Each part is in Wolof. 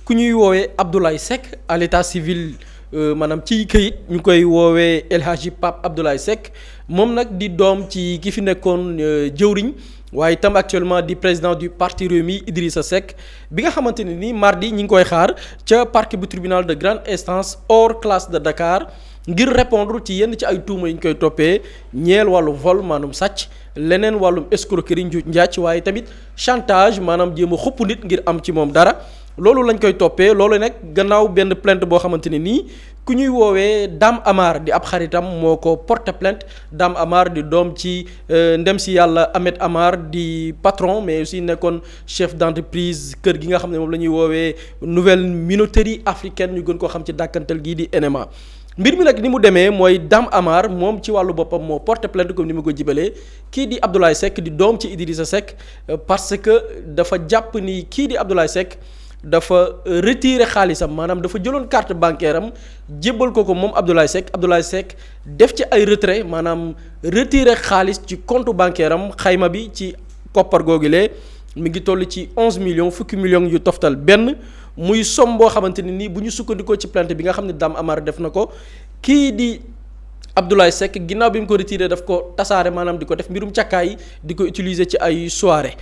ku ñuy woowee Abdoulaye Seck à l'état civil maanaam ci këyit ñu koy woowee El Hadji Pape Abdoulaye Seck moom nag di doom ci ki fi nekkoon jëwriñ waaye itam actuellement di président du parti Rewmi Idrissa Seck bi nga xamante ne ni mardi ñi ngi koy xaar ca parquet bu tribunal de grande instance hors classe de Dakar ngir répondre ci yenn ci ay tuuma yi ñu koy toppee ñeel wàllu vol maanaam sàcc leneen wàllum escroquerie njuuj njàcc waaye tamit chantage maanaam jéem a xupp nit ngir am ci moom dara loolu lañ koy toppee loolu nag gannaaw benn plainte boo xamante ne nii ku ñuy woowee Dame Amar di ab xaritam moo ko porté plainte Dame Amar di doom ci ndem si yàlla Ahmed Amar di patron mais aussi nekkoon chef d'entreprise kër gi nga xam ne moom la ñuy woowee Nouvelle Minoterie Africaine ñu gën koo xam ci dàkkantal gii di NMA. mbir mi nag ni mu demee mooy Dame Amar moom ci wàllu boppam moo porté plainte comme ni mu ko jibalee kii di Abdoulaye Seck di doom ci Idrissa Seck parce que dafa jàpp ni kii di Abdoulaye Seck dafa retirer xaalisam maanaam dafa jëloon carte bancaire am jébbal ko moom Abdoulaye Seck def ci ay retrait maanaam retirer xaalis ci compte bancaire am xayma bi ci koppar googilee mi ngi toll ci 11 millions fukki millions yu toftal benn muy somme boo xamante ne nii bu ñu sukkandikoo ci plainte bi nga xam ne Dame Amar def na ko kii di Abdoulaye Seck ginnaaw bi mu ko retiré daf ko tasaare maanaam di ko def mbirum càkkaay di ko utiliser ci ay soirée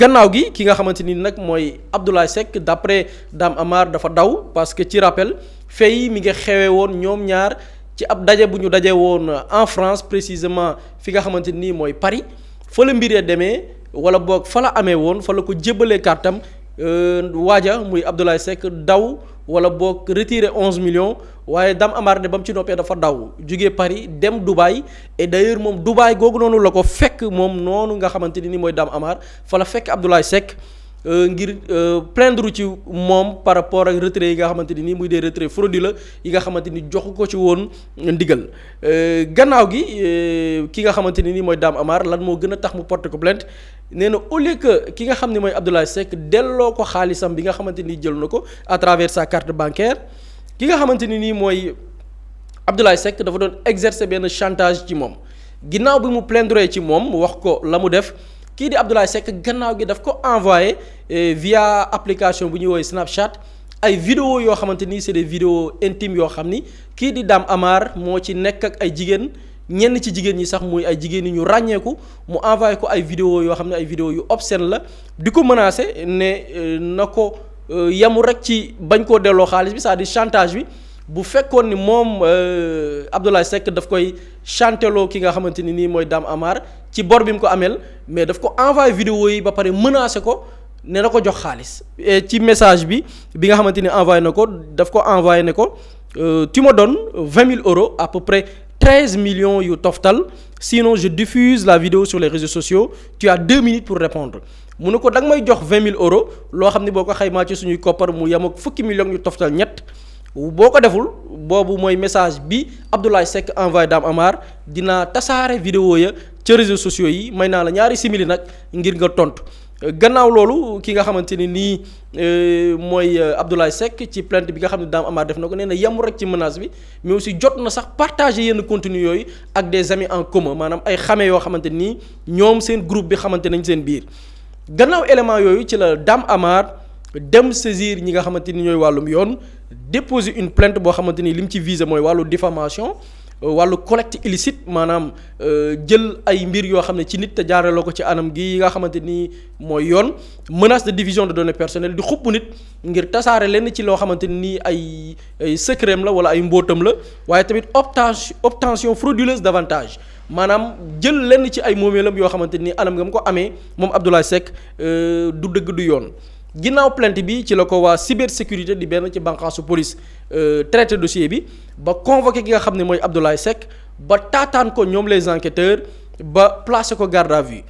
gannaaw gi ki nga xamante ni nag mooy Abdoulaye Seck d'après Dame Amar dafa daw parce que ci rappel fait yi mi ngi xewee woon ñoom ñaar ci ab daje bu ñu daje woon en France précisément fi nga xamante nii mooy Paris fa la mbiree demee wala boog fa la amee woon fa la ko jébbalee kartam waaja muy Abdoulaye Seck daw wala boog retiré 11 millions waaye Dame Amar de ba mu ci noppee dafa daw jógee Paris dem Dubaï et d'ailleurs moom Dubaï googu noonu la ko fekk moom noonu nga xamante ni mooy Dame Amar fa la fekk Abdoulaye Seck ngir plaindre ci moom par rapport ak retrait yi nga xamante ni muy des retraits frauduleux yi nga xamante ni joxu ko ci woon ndigal gannaaw gi ki nga xamante ni mooy Dame Amar lan moo gën a tax mu porter ko plainte nee na au lieu que ki nga xam ne mooy Abdoulaye Seck delloo ko xaalisam bi nga xamante ni jël na ko à travers sa carte bancaire ki nga xamante ni nii mooy Abdoulaye Seck dafa doon exercer benn chantage ci moom ginnaaw bi mu plaindre ci moom mu wax ko la mu def kii di Abdoulaye Seck gannaaw gi daf ko envoyé via application bu ñuy woowee Snapchat ay vidéo yoo xamante ni c'est des vidéos intimes yoo xam ni kii di Dame Amar moo ci nekk ak ay jigéen ñenn ci jigéen ñi sax muy ay jigéen ñi ñu ràññeeku mu envoyé ko ay vidéo yoo xam ne ay vidéo yu obscène la di ko menacé ne na ko yemul rek ci bañ koo delloo xaalis bi c'est-à-dire chantage bi bu fekkoon ni moom Abdoulaye Seck daf koy chanteloo ki nga xamante ni nii mooy Dame Amar ci bor bi mu ko ameel mais daf ko envoyé vidéo yi ba pare menacé ko ne na ko jox xaalis ci message bi nga xamante ni envoyé na ko daf ko envoyé ne ko tu me donnes 20 000 euros à peu près 13 millions yu toftal sinon je diffuse la vidéo sur les réseaux sociaux tu as 2 minutes pour répondre mu ne ko da nga may jox 20 000 euros loo xam ne boo ko xaymaa ci suñuy koppar mu yem ak fukki millions yu toftal ñett boo ko deful boobu mooy message bi Abdoulaye Seck envoyé Dame Amar dinaa tasaare vidéo ya ca réseaux sociaux yi may naa la ñaari simili nag ngir nga tontu gannaaw loolu ki nga xamante ni nii mooy Abdoulaye Seck ci plainte bi nga xam ne Dame Amar def na ko nee na yemul rek ci menace bi mais aussi jot na sax partager yenn contenu yooyu ak des amis en commun maanaam ay xame yoo xamante nii ñoom seen groupe bi xamante nañ seen biir gannaaw élément yooyu ci la Dame Amar dem saisir ñi nga xamante ni ñooy wàllum yoon déposer une plainte boo xamante ni li mu ci visé mooy wàllu diffamation wàllu collecte illicite maanaam jël ay mbir yoo xam ne ci nit te jaarale ko ci anam gi nga xamante ni mooy yoon menace de division de données personnelles di xupp nit ngir tasaare lenn ci loo xamante ni ay secret la wala ay mbóotam la waaye tamit obtention frauduleuse d'avantage maanaam jël lenn ci ay moomeelam yoo xamante ni anam nga mu ko amee moom Abdoulaye Seck du dëgg du yoon. ginnaaw plainte bi ci la ko waa cybersécurité di benn ci bànqaasu police traité dossier bi ba convoqué ki nga xam ne mooy Abdoulaye Seck ba taataan ko ñoom les enquêteurs ba placé ko garde à vue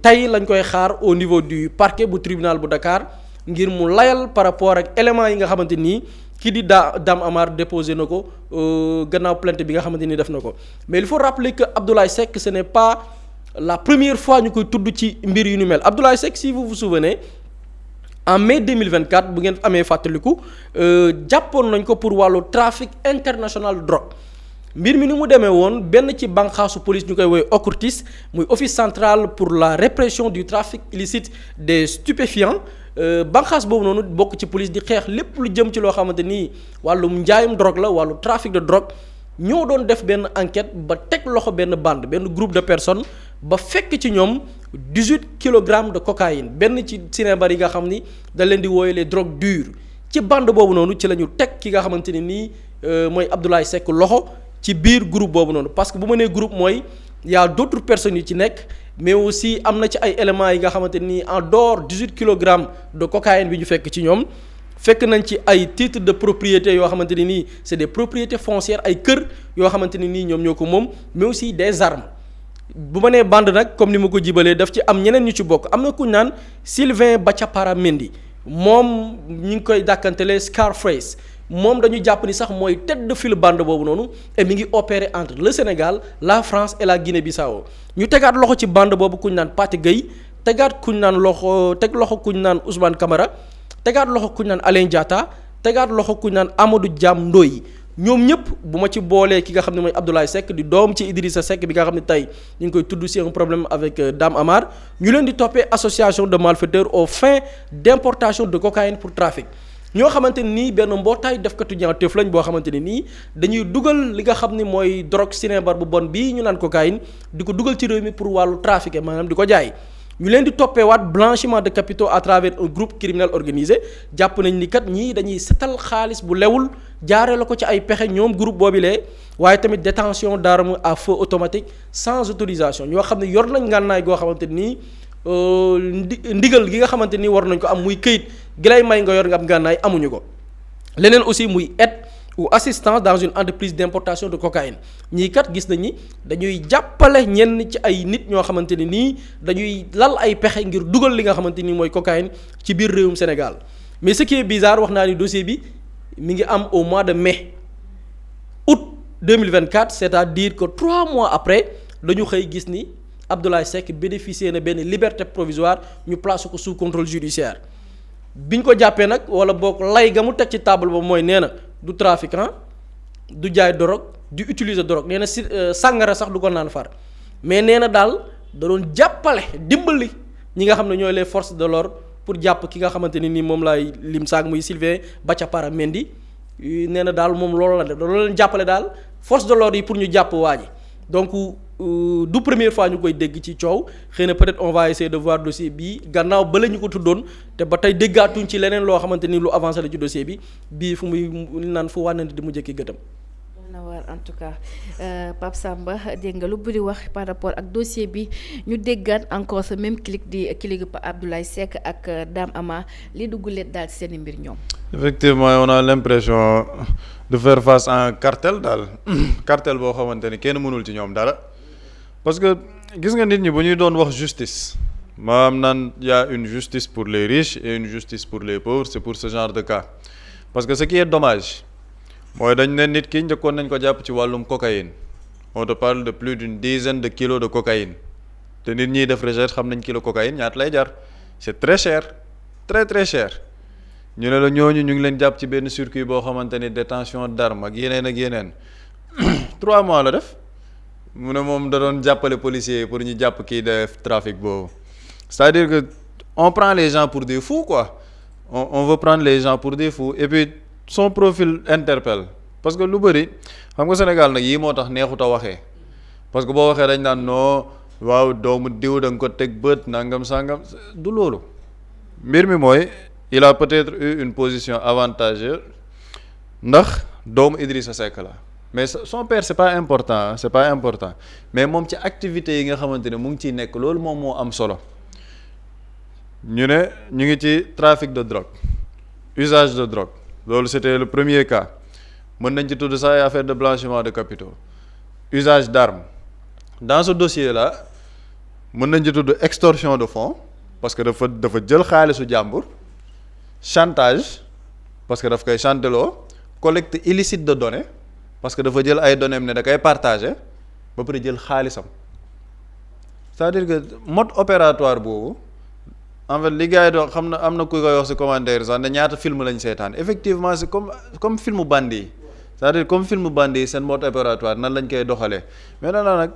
tey lañ koy xaar au niveau du parquet bu tribunal bu Dakar ngir mu layal par rapport ak éléments yi nga xamante nii kii di Dame Amar déposé na ko gannaaw plainte bi nga xamante ni def na ko mais il faut rappeler que Abdoulaye Seck ce n'est pas la première fois ñu koy tudd ci mbir yu ni mel Abdoulaye Seck si vous vous souvenez en mai 2024 bu ngeen amee fàttaliku jàppoon nañ ko pour wàllu trafic international de drogue mbir mi ni mu demee woon benn ci bànqaasu police ñu koy woowee OCRTIS muy office central pour la répression du trafic illicite des stupéfiants banqaas boobu noonu bokk ci police di xeex lépp lu jëm ci loo xamante ni wàllum njaayum drogue la wàllu trafic de drogue ñoo doon def benn enquête ba teg loxo benn bande benn groupe de personnes ba fekk ci ñoom 18 kilogrammes de cocaïne benn ci sinébar yi nga xam ni da leen di wooye les drogues dures ci bande boobu noonu ci la ñu teg ki nga xamante ni nii mooy Abdoulaye Seck loxo ci biir groupe boobu noonu parce que bu ma nee groupe mooy y a d'autres personnes yu ci nekk mais aussi am na ci ay éléments yi nga xamante ni en dehors 18 kilogrammes de cocaïne bi ñu fekk ci ñoom fekk nañ ci ay titres de propriété yoo xamante ni nii c'est des propriétés foncières ay kër yoo xamante ni nii ñoom ñoo ko moom mais aussi des armes bu ma nee bande nag comme ni ma ko jibalee daf ci am ñeneen ñu ci bokk am na ku ñu naan Sylvain Bachapara Mendy moom ñu ngi koy dàkkantelee Scarface moom dañu jàpp ni sax mooy tête de file bande boobu noonu et mi ngi opérer entre le Sénégal la France et la Guinée-Bissau ñu tegaat loxo ci bande boobu ku ñu naan Pathé Gueye tegaat ku ñu naan teg loxo ku ñu naan Ousmane Camara tegaat loxo ku ñu naan Alain Diatta tegaat loxo ku ñu naan Amadou Diam Ndoye ñoom ñëpp bu ma ci boolee ki nga xam ne mooy Abdoulaye Seck di doom ci Idrissa Seck bi nga xam ne tey ñu ngi koy tudd ci un problème avec Dame Amar ñu leen di toppee association de malfaiteurs aux fins d'importation de cocaïne pour trafic ñoo xamante ni benn mbootaay defkatu ñaawteef lañ boo xamante ne nii dañuy dugal li nga xam ni mooy drogue sinébar bu bon bii ñu naan cocaïne di ko dugal ci réew mi pour wàllu trafic maanaam di ko jaay ñu leen di toppeewaat blanchiment de capitaux à travers un groupe criminel organisé jàpp nañ ni kat ñii dañuy setal xaalis bu lewul jaaree la ko ci ay pexe ñoom groupe boobilee waaye tamit détention d'armes à feu automatique sans autorisation ñoo xam ne yor nañ ngànnaay goo xamante nii ndigal gi nga xamante ni war nañ ko am muy këyit gi lay may nga yor nga am ngànnaay amuñu ko leneen aussi muy aide ou assistance dans une entreprise d'importation de cocaïne ñii kat gis nañ ni dañuy jàppale ñenn ci ay nit ñoo xamante ni nii dañuy lal ay pexe ngir dugal li nga xamante ni mooy cocaïne ci biir réewum Sénégal mais ce qui est bizarre wax naa ni dossier bi mi ngi am au mois de mai août 2024 c'est-à-dire que 3 mois après dañu xëy gis ni Abdoulaye Seck bénéficier na benn liberté provisoire ñu placé ko sous contrôle judiciaire biñ ko jàppee nag wala boog lay ga mu teg ci table ba mooy nee na du trafiquant du jaay drogue du utiliser drogue nee na si sàngara sax du ko naan far mais nee na daal da doon jàppale dimbali ñi nga xam ne ñooy les forces de l'ordre pour jàpp ki nga xamante ni nii moom laay lim saag muy Sylvain Bachapara Mendy nee na daal moom loolu la def da doon leen jàppale daal force de l'ordre yi pour ñu jàpp waa ji donc du première fois ñu koy dégg ci coow xëy na peut-être on va essayer de voir dossier bi gannaaw ba la ñu ko tuddoon te ba tey déggaatuñ ci leneen loo xamante ni lu avancé la ci dossier bi bii fu muy naan fu wànnante di mu jëkki gëtam. na war en tout cas Pape Samba dégg nga lu bëri wax par rapport ak dossier bi ñu déggaat encore ce même clic di clic Abdoulaye Seck ak Dame Ama li dugg leen daal ci seen mbir ñoom. effectivement on a l'impression de faire face à un cartel daal cartel boo xamante ni kenn mënul ci ñoom dara parce que gis nga nit ñi bu ñuy doon wax justice maanaam naan y a une justice pour les riches et une justice pour les pauvres c'est pour ce genre de cas parce que ce qui est dommage mooy dañ ne nit ki njëkkoon nañ ko jàpp ci wàllum cocaïne on te parle de plus d'une dizaine de kilos de cocaïne te nit ñiy def recherche xam nañ kilo cocaïne ñaata lay jar c'est très cher très très cher ñu ne la ñooñu ñu ngi leen jàpp ci benn circuit boo xamante ni détention d'armes ak yeneen 3 mois la def mu ne moom da doon jàppale policiers pour ñu jàpp kii def trafic boobu c'est-à-dire que on prend les gens pour des fous quoi on veut prendre les gens pour des fous et puis son profil interpelle parce que lu bëri xam nga Sénégal nag yii moo tax neexut a waxee parce que boo waxee dañ naan non waaw doomu diw da nga ko teg bët nangam sangam du loolu mbir mi mooy il a peut-être eu une position avantageuse ndax doomu Idrissa Seck la mais son père c'est pas important mais moom ci activités yi nga xamante ne mu ngi ciy nekk loolu moom moo am solo ñu ngi ci trafic de drogue usage de drogue loolu c'était le premier cas mën nañ ci tudd sax ay affaire de blanchiment de capitaux usage d'armes dans ce dossier là mën nañ ci tudd extorsion de fonds parce que dafa jël xaalisu jàmbur chantage parce que daf koy chanteloo collecte illicite de données parce que dafa jël ay données ne da koy partager ba pare jël xaalisam c'est-à-dire que mode opératoire boobu en fait li gars yi doon xam na am na ku koy wax ci commentaire sax ne ñaata film lañ seetaan effectivement c'est comme film bandi yi c'est-à-dire comme film bandi yi seen mode opératoire nan lañ koy doxalee mais nag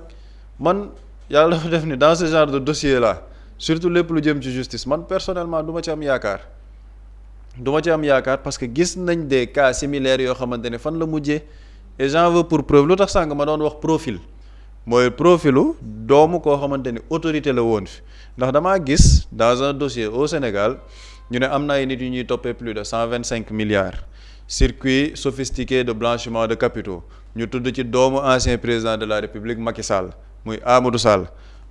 man yàlla dafa def ni dans ce genre de dossier là surtout lépp lu jëm ci justice man personnellement du ma ci am yaakaar parce que gis nañ des cas similaires yoo xamante ne fan la mujjee et j'en veux pour preuve lu tax sànq ma doon wax profil mooy profilu doomu koo xamante ni autorité la woon fi ndax damaa gis dans un dossier au Sénégal ñu ne am na ay nit yu ñuy toppee plus de 125 milliards circuit sophistiqué de blanchiment de capitaux ñu tudd ci doomu ancien président de la République Macky Sall muy Amadou Sall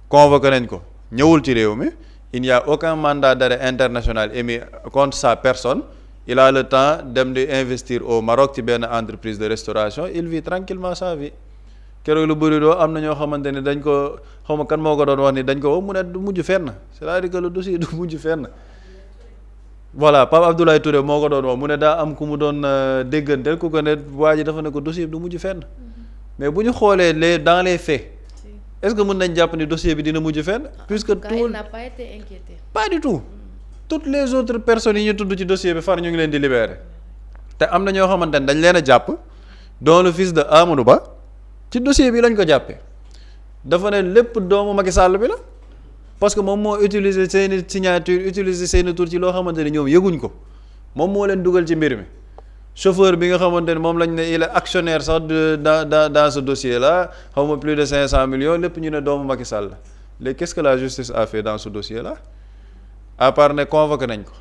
convoqué nañ ko ñëwul ci réew mi il n'y a aucun mandat d'arrêt international émis contre sa personne il a le temps dem di investir au Maroc ci benn entreprise de restauration il vit tranquillement sa vie keroog lu bëri doo am na ñoo xamante ni dañ ko xaw ma kan moo ko doon wax ni dañ ko wax mu ne du mujj fenn c'est-à-dire que le dossier du mujj fenn voilà Pape Abdoulaye Touré moo ko doon wax mu ne daa am ku mu doon dégganteel ku ko ne waa ji dafa ne ko dossier bi du mujj fenn mais bu ñu xoolee dans les faits est-ce que mën nañ jàpp ni dossier bi dina mujj fenn puisque tout il n'a pas été inquiété. pas du tout toutes les autres personnes yi ñu tudd ci dossier bi far ñu ngi leen di libérer te am na ñoo xamante ne dañ leen a jàpp dont le fils de Amadou Ba ci dossier bi lañ ko jàppee dafa ne lépp doomu Macky Sall bi la parce que moom moo utiliser seeni signature utiliser seeni tur ci loo xamante ne ñoom yëguñ ko moom moo leen dugal ci mbir mi chauffeur bi nga xamante ne moom lañ ne il est actionnaire sax dans ce dossier là xaw ma plus de 500 millions lépp ñu ne doomu Macky Sall la léegi qu'est-ce que la justice a fait dans ce dossier là à part ne convoqué nañ ko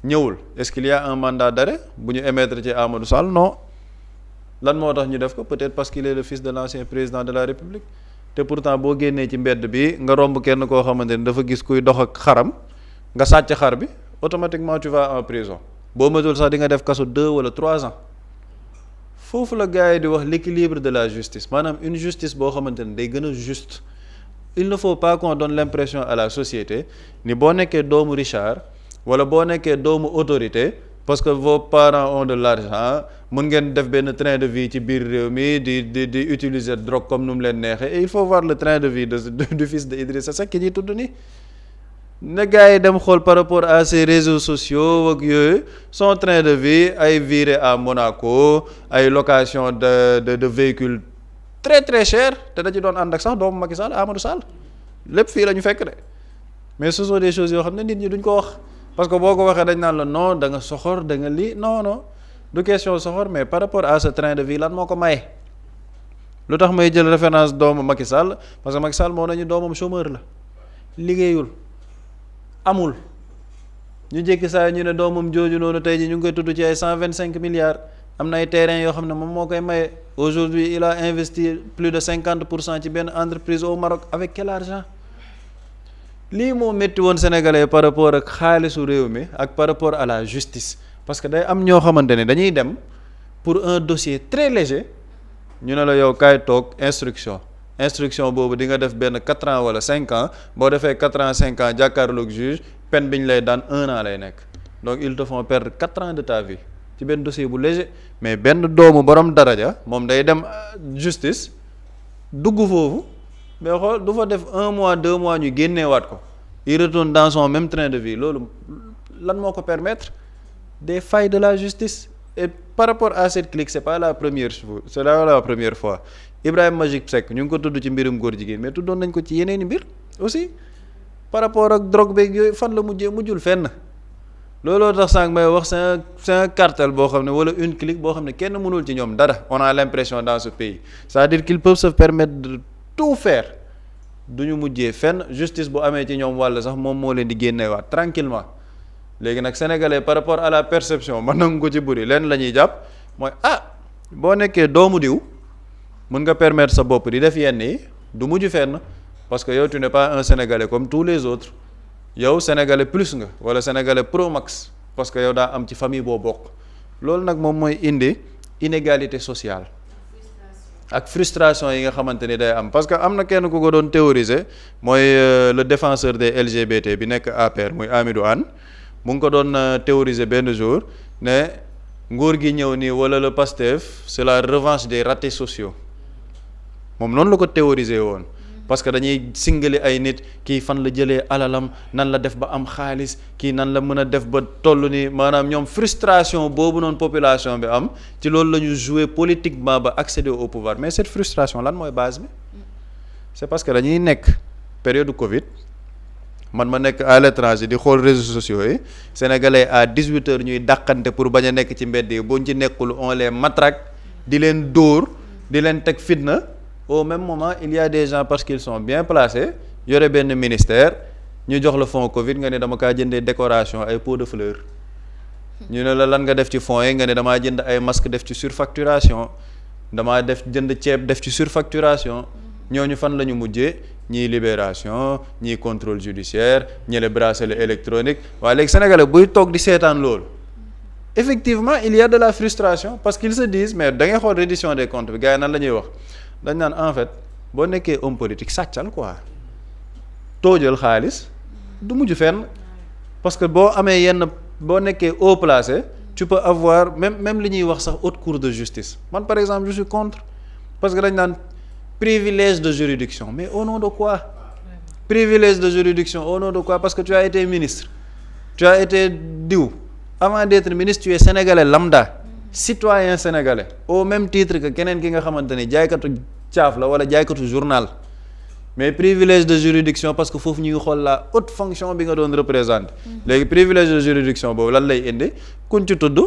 ñëwul est-ce qu'il y a un mandat d'arrêt bu ñu émettre ci Amadou Sall non lan moo tax ñu def ko peut-être parce qu'il est le fils de l'ancien président de la République te pourtant boo génnee ci mbedd bi nga romb kenn koo xamante ni dafa gis kuy dox ak xaram nga sàcc xar bi automatiquement tu vas en prison boo matul sax di nga def kaso 2 wala 3 ans foofu la gars yi di wax l'équilibre de la justice maanaam une justice boo xamante ni day gën a juste il ne faut pas qu'on donne l'impression à la société ni boo nekkee doomu Richard wala boo nekkee doomu autorité parce que vos parents ont de l'argent mën ngeen def benn train de vie ci biir réew mi di utiliser drogue comme nu mu leen neexee et il faut voir le train de vie du fils de Idrissa Seck ki ñuy tudd ni ne gars yi dem xool par rapport à ces réseaux sociaux ak yooyu son train de vie ay viré à Monaco ay location de véhicules très très cher te da ci doon ànd ak sax doomu Macky Sall Amadou Sall lépp fii la ñu fekk de mais ce sont des choses yoo xam ne nit ñi duñ ko wax parce que boo ko waxee dañ naan la non da nga soxor da nga lii non du question soxor mais par rapport à ce train de vie lan moo ko maye lu tax may jël référence doomu Macky Sall parce que Macky Sall moo nañu doomam chômeur la liggéeyul amul ñu jékki saa ñu ne doomam jooju noonu tey ji ñu ngi koy tudd ci ay 125 milliards am na ay terrains yoo xam ne moom moo koy maye aujourd'hui il a investi plus de 50% ci benn entreprise au Maroc avec quel argent lii moo métti woon sénégalais par rapport ak xaalisu réew mi ak par rapport à la justice parce que day am ñoo xamante ne dañuy dem pour un dossier très léger ñu ne la yow kaay toog instruction boobu di nga def benn 4 ans wala 5 ans boo defee 4 ans 5 ans jàkkaarloog juge peine bi ñu lay daan 1 an lay nekk donc ils te font perdre 4 ans de ta vie ci benn dossier bu léger mais benn doomu borom daraja moom day dem justice dugg foofu mais xool du fa def 1 mois 2 mois ñu génneewaat ko il retourne dans son même train de vie loolu lan moo ko permettre des failles de la justice et par rapport à cette clique c'est pas la première fois Ibrahima Magic Seck ñu ngi ko tudd ci mbirum góor jigéen mais tuddoon nañ ko ci yeneeni mbir aussi par rapport ak drogue beeg yooyu fan la mujjul fenn looloo tax sànq may wax c'est un cartel boo xam ne wala une clique boo xam ne kenn mënul ci ñoom dara on a l'impression dans ce pays c'est-à-dire qu'ils peuvent se permettre de tout faire du ñu mujjee fenn justice bu amee ci ñoom wàll sax moom moo leen di génneewaat tranquillement léegi nag sénégalais par rapport à la perception man nangu ko ci bëri leen la ñuy jàpp mooy boo nekkee doomu diw mën nga permettre sa bopp di def yenn yi du mujj fenn parce que yow tu n'es pas un sénégalais comme tous les autres yow sénégalais plus nga wala sénégalais pro max parce que yow daa am ci famille boo bokk loolu nag moom mooy indi inégalité sociale ak frustration yi nga xamante ni day am parce que am na kenn ku ko doon théoriser mooy le défenseur des LGBT bi nekk APR muy Amidou Anne mu ngi ko doon théoriser benn jour ne nguur gi ñëw nii wala le Pastef c'est la revanche des ratés sociaux moom noonu la ko théoriser woon parce que dañuy singali ay nit kii fan la jëlee alalam nan la def ba am xaalis kii nan la mën a def ba toll ni maanaam ñoom frustration boobu noonu population bi am ci loolu la ñu jouer politiquement ba accéder au pouvoir mais cette frustration lan mooy base bi c'est parce que dañuy nekk période Covid man ma nekk à l'étranger di xool réseaux sociaux yi sénégalais à 18h ñuy dàqante pour bañ a nekk ci mbedd yi buñ ci nekkul on les matraque di leen dóor di leen teg fitna au même moment il y a des gens parce qu'ils sont bien placés yore benn ministère ñu jox la fonds Covid nga ne dama kaa jëndee décoration ay pots de fleurs ñu ne la lan nga def ci fonds yi nga ne damaa jënd ay masques def ci surfacturation damaa jënd ceeb def ci surfacturation ñooñu fan la ñu mujjee ñii libération ñii contrôle judiciaire ñii le bracelet électronique waaye léegi sénégalais buy toog di seetaan loolu effectivement il y a de la frustration parce qu'ils se disent mais da ngay xool reddition des comptes bi gars yi nan la ñuy wax dañ naan en fait boo nekkee homme politique sàccal quoi toojal xaalis du mujj fenn parce que boo amee yenn boo nekkee haut placé tu peux avoir même li ñuy wax sax haute cour de justice man par exemple je suis contre parce que dañ naan privilège de juridiction mais au nom de quoi privilège de juridiction au nom de quoi parce que tu as été ministre tu as été diw avant d'être ministre tu es sénégalais lambda citoyen sénégalais au même titre que keneen ki nga xamante ni jaaykatu caaf la wala jaaykatu journal mais privilège de juridiction parce que foofu ñu ngi xool la haute fonction bi nga doon représenter léegi privilège de juridiction boobu lan lay indi kuñ ci tudd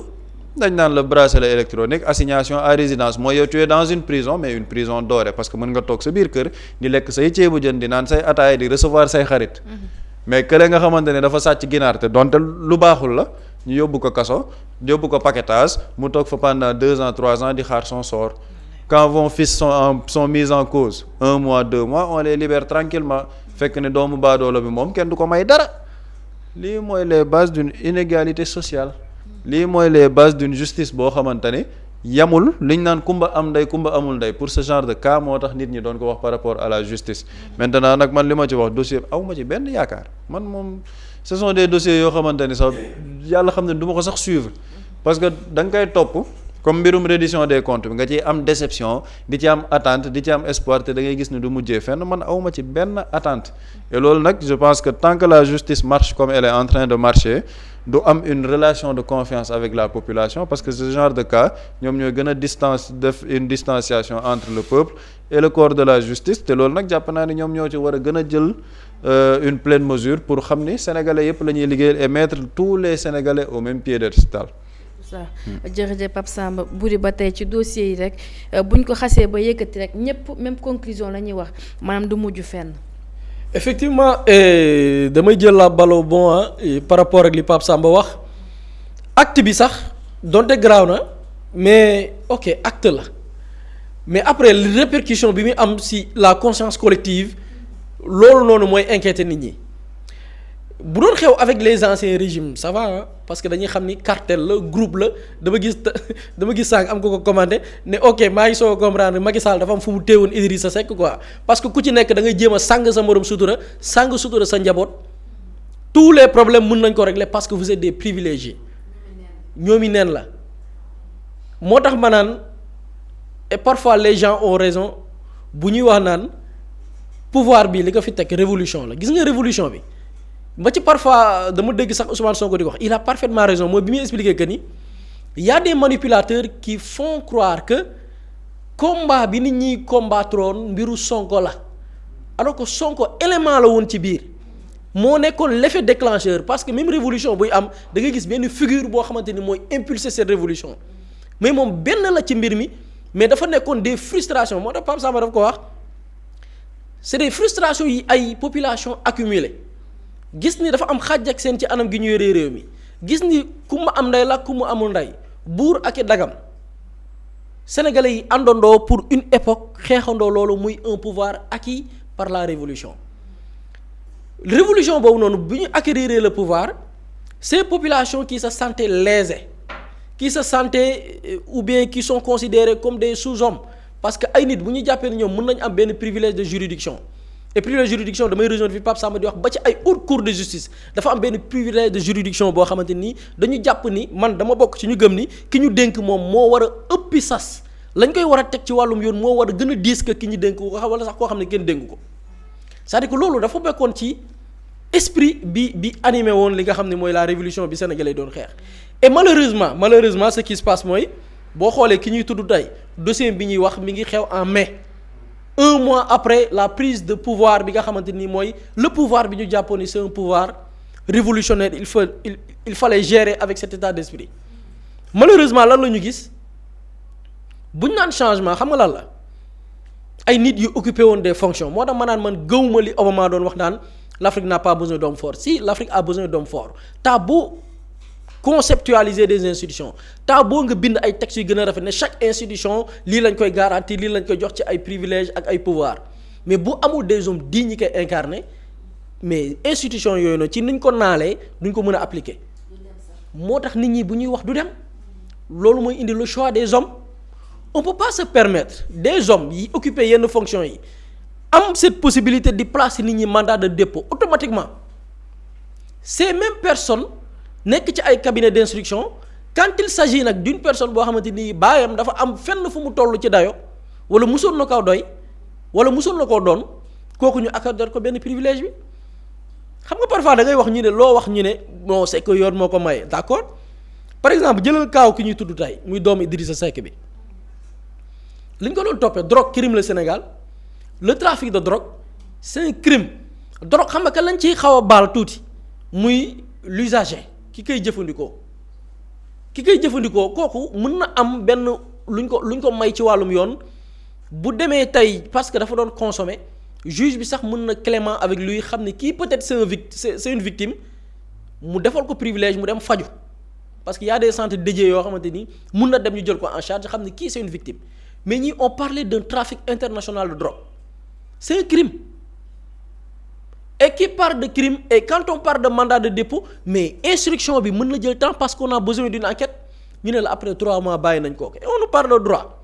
dañ naan le bracelet électronique assignation à résidence mooy yow tu es dans une prison mais une prison dorée parce que mën nga toog sa biir kër di lekk say ceebu jën di naan say ataaya di recevoir say xarit mais kële nga xamante ne dafa sàcc ginaar te donte lu baaxul la ñu yóbbu ko kaso yóbbu ko paquetage mu toog fa pendant 2 ans 3 ans di xaar son sort quand vos fils sont mis en cause 1 mois 2 mois on les libère tranquillement fekk ne doomu baadoola bi moom kenn du ko may dara lii mooy les bases d'une inégalité sociale lii mooy les bases d'une justice boo xamante ne yamul liñ naan kumba am ndey kumba amul ndey pour ce genre de cas moo tax nit ñi doon ko wax par rapport à la justice maintenant nag man li ma ci wax dossier aw ma ci benn yaakaar man moom ce sont des dossiers yoo xamante ni sax yàlla xam ne du ma ko sax suivre parce que da nga koy topp comme mbirum reddition des comptes bi nga ciy am déception di ci am attente di ci am espoir te da ngay gis ne du mujjee fenn man awma ci benn attente et loolu nag je pense que tant que la justice marche comme elle est en train de marcher du am une relation de confiance avec la population parce que ce genre de cas ñoom ñooy gën a def une distanciation entre le peuple et le corps de la justice te loolu nag jàpp naa ne ñoom ñoo ci war a gën a jël une pleine mesure pour xam ni sénégalais yëpp la ñuy liggéeyal et mettre tous les sénégalais au même pied d'identité. jërëjëf Pape Samba buri ba tey ci dossier yi rek buñ ko xasee ba yëkkati rek ñëpp même conclusion la ñuy wax maanaam du mujj fenn. effectivement damay jël la balle au bon par rapport ak li Pape Samba wax acte bi sax donte garaaw na mais ok acte la mais après répercussion bi muy am si la conscience collective loolu noonu mooy inquiéter nit ñi. bu doon xew avec les anciens régimes ça va parce que dañuy xam ni cartel la groupe la dama gis sànq am ko commandé ne ok maa ngi soo comprendre Macky Sall dafa am fu mu téewoon Idrissa Seck quoi parce que ku ci nekk da ngay jéem a sàng sa morom sutura sàng sutura sa njaboot tous les problèmes mën nañ ko régler parce que vous êtes des privilégiés ñoom i neen la moo tax ma naan et parfois les gens ont raison bu ñuy wax naan pouvoir bi li ko fi teg révolution la gis nga révolution bi ba ci parfois dama dégg sax Ousmane Sonko di ko wax il a parfaitement raison mooy bi muy expliquer que ni y a des manipulateurs qui font croire que combat bi nit ñi combattroon mbiru Sonko la alors que Sonko élément la woon ci biir moo nekkoon l'effet déclencheur parce que même révolution buy am da ngay gis benn figure boo xamante ni mooy impulser cette révolution mais moom benn la ci mbir mi mais dafa nekkoon des frustrations moo tax Pape Samba daf ko wax c'est des frustrations yi ay population accumulées gis ni dafa am xàjj ak seen ci anam gi ñu yoree réew mi gis ni ku ma am ndey la ku mu amul ndey buur ak i dagam sénégalais yi àndandoo pour une époque xeexandoo loolu muy un pouvoir acquis par la révolution boobu noonu bi ñu acquérir le pouvoir ces populations qui se sentaient lésées qui se sentaient ou bien qui sont considérées comme des sous-hommes parce que ay nit bu ñu jàppee ni ñoom mën nañu am benn privilège de juridiction et privilège de juridiction damay rejoindre fi Pape Samba di wax ba ci ay haute cour de justice dafa am benn privilège de juridiction boo xamante ni dañu jàpp ni man dama bokk ci ñu gëm ni ki ñu dénk moom moo war a ëppi sas lañ koy war a teg ci wàllum yoon moo war a gën a diis que ki ñu dénk ko wala sax koo xam ne kenn dénk ko c'est-à-dire que loolu dafa bekkoon ci esprit bi animé woon li nga xam ne mooy la révolution bi sénégalais doon xeex et malheureusement ce qui se passe mooy boo xoolee ki ñuy tudd tey dossier bi ñuy wax mi ngi xew en mai un mois après la prise de pouvoir bi nga xamante ni mooy le pouvoir bi ñu jàppoon ni c'est un pouvoir révolutionnaire il fallait gérer avec cet état d'esprit malheureusement lan la ñu gis bu ñu naan changement xam nga lan la ay nit yu occupé woon des fonctions moo tax ma naan man gëwuma li Obama doon wax naan l'Afrique n'a pas besoin d'hommes forts si l'Afrique a besoin d'hommes forts t'as beau conceptualiser des institutions t'as beau nga bind ay textes yu gën a rafet ne chaque institution lii lañ koy garantir lii lañ koy jox ci ay privilèges ak ay pouvoirs mais bu amul des hommes dignes ñi koy incarner mais institution yooyu noonu ci niñ ko naalee duñ ko mën a appliquer moo tax nit ñi bu ñuy wax du dem loolu mooy indi le choix des hommes on peut pas se permettre des hommes yi occuper yenn fonctions yi am cette possibilité di placer nit ñi mandat de dépôt automatiquement ces mêmes personnes nekk ci ay cabinet d'instruction quand il s'agit nag d'une personne boo xamante ni baayam dafa am fenn fu mu toll ci dayo wala musoon na koo doy wala musoon na koo doon kooku ñu accorder ko benn privilège bi xam nga parfois da ngay wax ñu ne loo wax ñu ne non c'est que yoon moo ko maye d'accord par exemple jëlal kaaw ki ñuy tudd tey muy doomu Idrissa Seck bi li ñu ko doon toppee drogue crime le Sénégal le trafic de drogue c'est un crime drogue xam nga kan lañ ciy xaw a baal tuuti muy l'usager ki koy jëfandikoo kooku mën na am benn luñ ko may ci wàllum yoon bu demee tey parce que dafa doon consommer juge bi sax mën na clément avec lui xam ne kii peut-être c'est une victime mu defal ko privilège mu dem faju parce que y a des centres dédiés yoo xamante ni mën na dem ñu jël ko en charge xam ne kii c'est une victime mais ñi on parlait d'un trafic international de drogue c'est un crime et qui parle de crime et quand on parle de mandat de dépôt mais instruction bi mën na jël temps parce qu'on a besoin d'une enquête ñu ne la après 3 mois bàyyi nañ kooku et on nous parle de droit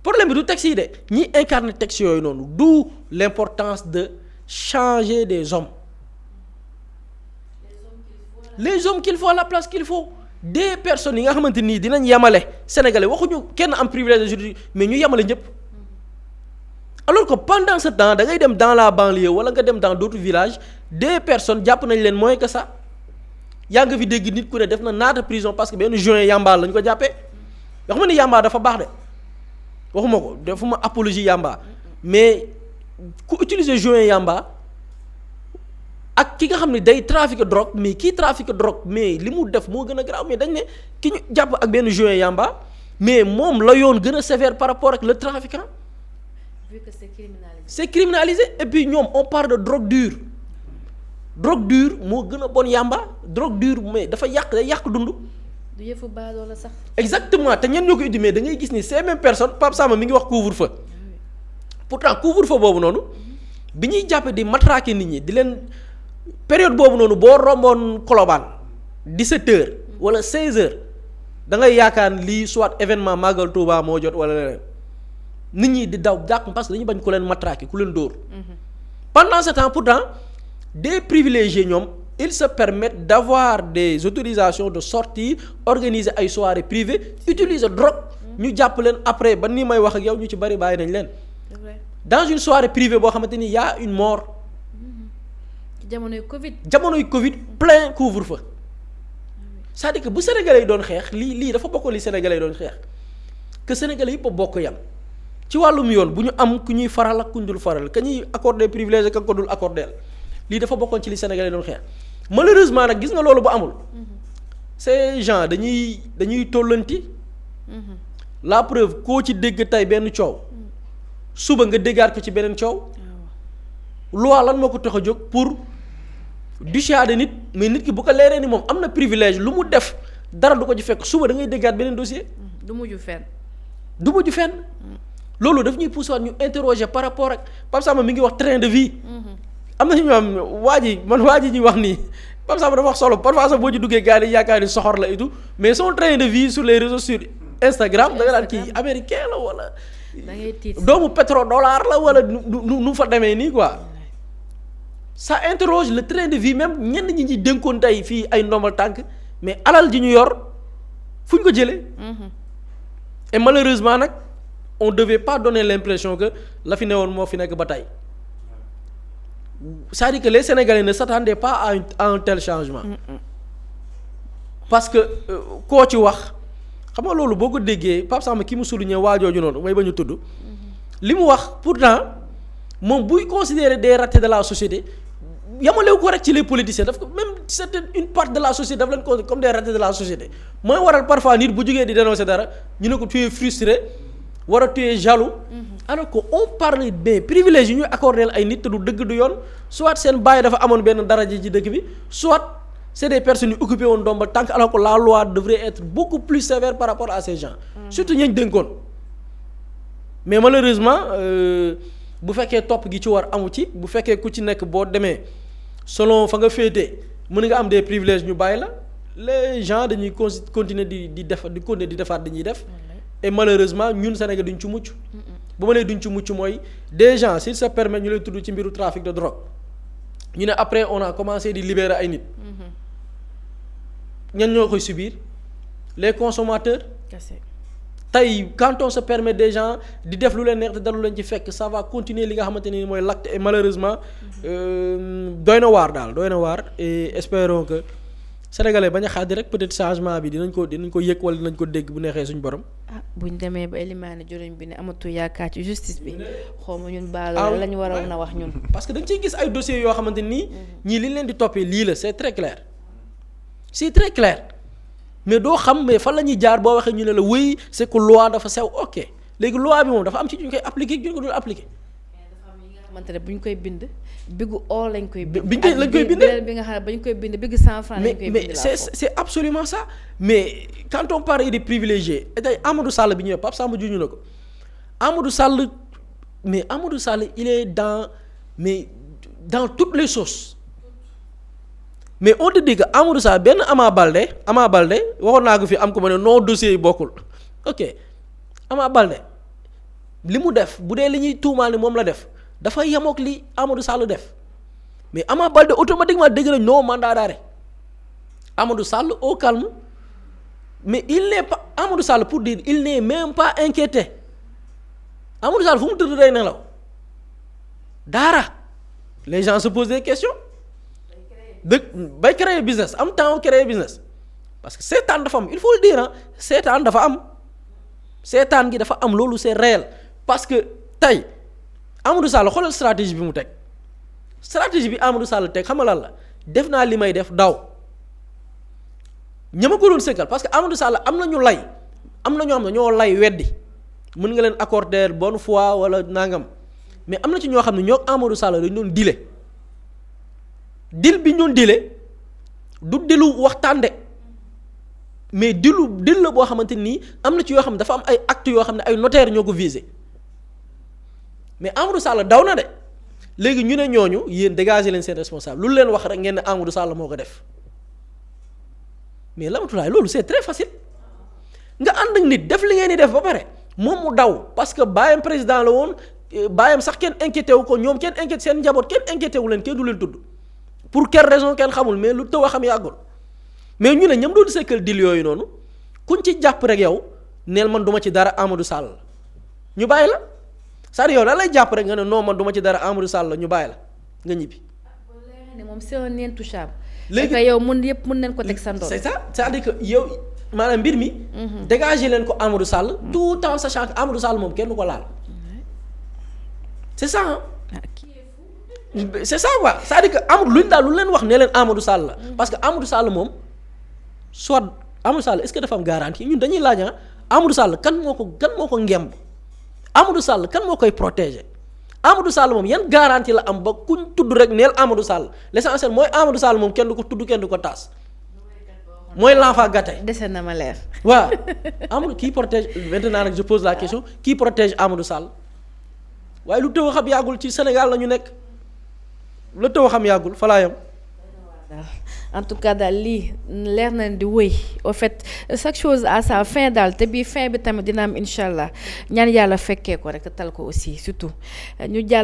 problème bi du texte yi de ñi incarne texte yooyu noonu d'où l'importance de changer des hommes les hommes qu'il faut à la place qu'il faut des personnes yi nga xamante nii dinañ yemale sénégalais waxuñu kenn am privilège de juridique mais ñu yemale ñëpp alors que pendant ce temps da ngay dem dans la banlieue wala nga dem dans d'autres villages des personnes jàpp nañ leen moins que ça yaa nga fi dégg nit ku ne def na naata prison parce que benn joint yamba lañ ko jàppee yoo xam ne yamba dafa baax de waxuma ko defuma apologie yamba mais ku utiliser joint yamba ak ki nga xam ne day trafic drogue mais kii trafic drogue mais li mu def moo gën a grave mais dañ ne ki ñu jàpp ak benn joint yamba mais moom la yoon gën a sévère par rapport ak le trafiquant. Vu que c'est criminalisé. C'est criminalisé et puis ñoom on parle de drogue dure moo gën a bon yamba drogue dure mais dafa day yàq dund. du yëfu baadoo la sax. exactement te ñenn ñoo ko indi mais da ngay gis ni ces mêmes personnes Pape Samba mi ngi wax couvre-feu pourtant couvre-feu boobu noonu bi ñuy jàppe di matraquer nit ñi di leen période boobu noonu boo romboon Colobane 17h wala 16h da ngay yaakaar lii soit événement Magal Touba moo jot wala leneen. nit ñi di daw jàpp parce que dañu bañ ku leen matraquer ku leen dóor. pendant ce temps pourtant des privilégiés ñoom ils se permettent d'avoir des autorisations de sortie organiser ay soirées privées utiliser drogue. ñu jàpp leen après ba ni may wax ak yow ñu ci bari bàyyi nañ leen. dans une soirée privée boo xamante ni y a une mort. jamonoy Covid plein couvre-feu. c'est-à-dire que bu Sénégalais yi doon xeex lii dafa bokk li Sénégalais yi doon xeex que Sénégalais yëpp a bokk yam ci wàllum yoon bu ñu am ku ñuy faral ak ku ñu dul faral ka ñuy accorder privilège ak ko dul accorder lii dafa bokkoon ci li Sénégalais doon xeex malheureusement nag gis nga loolu bu amul ces gens dañuy tollanti la preuve koo ci dégg tey benn coow suba nga déggaat ko ci beneen coow loi lan moo ko tax a jóg pour dissuader nit mais nit ki bu ko leeree ni moom am na privilège lu mu def dara du ko ci fekk suba da ngay déggaat beneen dossier. du mujj fenn. loolu daf ñuy pousser ñu interroger par rapport ak Pape Samba mi ngi wax train de vie. am na ñu am waa ji ñuy wax nii Pape Samba dafa wax solo parfois sax boo ci duggee gars yi yaakaar ni soxor la et tout mais son train de vie sur les réseaux sur Instagram da nga daan kii américain la wala. da ngay tiit doomu pétrodollar la wala nu fa demee nii quoi. ça interroge le train de vie même ñenn ñi ñi dénkoon tey fii ay ndombal tànk mais alal ji ñu yor fu ñu ko jëlee. et malheureusement nag. on devait pas donner l'impression que la fi newoon moo fi nekk ba tey c'est-à-dire que les Sénégalais ne s'attendaient pas à un tel changement. parce que koo ci wax xam nga loolu boo ko déggee Pape Samba ki mu souligné waajooju noonu mooy ba ñu tudd. li mu wax pourtant moom buy considérer des ratés de la société yamalewu ko rek ci les politiciens daf ko même certaine une part de la société daf leen ko comme des ratés de la société mooy waral parfois nit bu jógee di dénoncer dara ñu ne ko tu es frustré wala tu es jaloux alors que on parle des privilèges yu ñu accordé ay nit te du dëgg du yoon soit seen bàyyi dafa amoon benn daraja ci dëkk bi soit c'est des personnes yu occupé woon ndomba tànk alors que la loi devrait être beaucoup plus sévère par rapport à ces gens surtout ñañ dénkoon mais malheureusement bu fekkee topp gi ci war amu ci bu fekkee ku ci nekk boo demee selon fa nga féetee mën nga am des privilèges ñu bàyyi la les gens dañuy continuer di def di continuer di defaat dañuy def et malheureusement ñun Sénégal duñ ci mucc bu ma nee duñ ci mucc mooy des gens s'il se permet ñu lay tudd ci mbiru trafic de drogue ñu ne après on a commencé di libérer ay nit ñan ñoo koy subir les consommateurs tey quand on se permet des gens di def lu leen neex te dalu leen ci fekk ça va continuer li nga xamante ni mooy l'acte et malheureusement doy na waar daal doy na waar et espérons que sénégalais bañ a xaadi rek peut-être changement bi dinañ ko yëg wala dinañ ko dégg bu neexee suñu borom. buñ demee ba élimaane juróom bi ne amatu yaakaar ci justice bi xaw ma ñun baal la ñu war a wax ñun. parce que dañ ciy gis ay dossiers yoo xamante nii ñii li leen di toppee lii la c'est très clair mais doo xam mais fan la ñuy jaar boo waxee ñu ne la oui c'est que loi dafa sew ok léegi loi bi moom dafa am ci ñu koy appliquer ñu ko dul appliquer. xamante ne bu ñu koy bind biggu or lañ koy bind lañ koy bindee bi nga xam ne ba ñu koy bind biggu 100 francs lañ koy bind mais c'est absolument ça mais quand on parle des privilégiés tey Amadou Sall bi ñëwee Pape Samba juñu na ko Amadou Sall il est dans toutes les sauces mais on te dit que Amadou Sall benn Ama Baldé waxoon naa ko fi am ko ma ne non dossiers yi bokkul ok Ama Baldé li mu def bu dee li ñuy tuumaal ni moom la def dafa yemook li Amadou Sall def mais Ama Baldé automatiquement dégg nañ non mandat d'arrêt Amadou Sall au calme mais il n'est pas Amadou Sall pour dire il n'est même pas inquiété Amadou Sall fu mu tëdd day nelaw daara les gens se posent des questions bay créer business am temps créer business parce que seetaan dafa am il faut le dire seetaan dafa am seetaan gi dafa am loolu c'est réel parce que tey Amadou Sall xoolal stratégie bi mu teg stratégie bi Amadou Sall teg xam nga lan la def naa li may def daw ña ma ko doon sëkkal parce que Amadou Sall am na ñu lay am na ñoo xam ne ñoo lay weddi mën nga leen accorder bonne foi wala nangam mais am na ci ñoo xam ne ñoo Amadou Sall dañu doon dil bi ñu doon dile du dilu waxtaan de mais dil la boo xamante nii am na ci yoo xam ne dafa am ay actes yoo xam ne ay notaire ñoo ko visé mais Amadou Sall daw na de léegi ñu ne ñooñu yéen dégager leen seen responsable lu leen wax rek ngeen ne Amadou Sall moo ko def mais Lamatulaay loolu c'est très facile nga ànd ak nit def li ngeen di def ba pare moom mu daw parce que baayam président la woon baayam sax kenn inquiété wu ko ñoom kenn inquiété seen njaboot kenn inquiété wu leen kenn du leen tudd pour quelle raison kenn xamul mais lu tëw a xam yàggul mais ñu ne ñam doon sekkal dil yooyu noonu kuñ ci jàpp rek yow neel man duma ci dara Amadou Sall ñu bàyyi la c'est-à-dire yow da lay jàpp rek nga ne non man duma ci dara Amadou Sall ñu bàyyi la nga ñibbi. ne moom c'est un intouchable. léegi yow mën yëpp mën nañ ko teg sa ndox. c'est ça c'est-à-dire que yow maanaam mbir mi. dégager leen ko Amadou Sall. tout en sachant que Amadou Sall moom kenn du ko laal. c'est ça c'est ça quoi c'est-à-dire que Amadou luñ daal lu leen wax ne leen Amadou Sall la parce que Amadou Sall moom soit Amadou Sall est-ce que dafa am garantie ñun dañuy laaj Amadou Sall kan moo ko ngemb Amadou Sall kan moo koy protéger Amadou Sall moom yan garantie la am ba kuñ tudd rek neel Amadou Sall l'essentiel mooy Amadou Sall moom kenn du ko tudd kenn du ko taas mooy l'enfant gâté. dese na ma leer. waaw Amadou qui protège maintenant nag je pose la question qui protège Amadou Sall waaye lu tëw xam yàggul ci Sénégal la ñu nekk. la tëw xam yàggul fa laa yam en tout cas daal lii leer nañ di wëy au fait chaque chose à sa fin daal te bii fin bi tamit dina am incha allah ñaan yàlla fekkee ko rek te tal ko aussi surtout ñu jàll